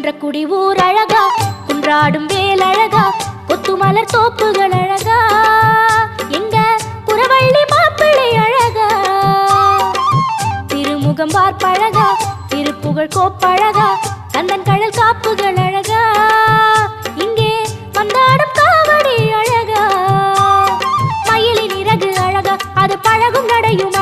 குன்றக்குடி ஊர் அழகா, குன்றாடும் வேல் அழகா, கொத்துமலர் தோப்புகள் அழகா, எங்க புறவள்ளி மாப்பிள்ளை அழகா, திருமுகம் பார்ப்பழகா, திருப்புகழ் கோப்பழகா, கந்தன் கடல் காப்புகள் அழகா, இங்கே வந்தாடும் காவடி அழகா, மயிலின் இறகு அழகா, அது பழகும் நடையும்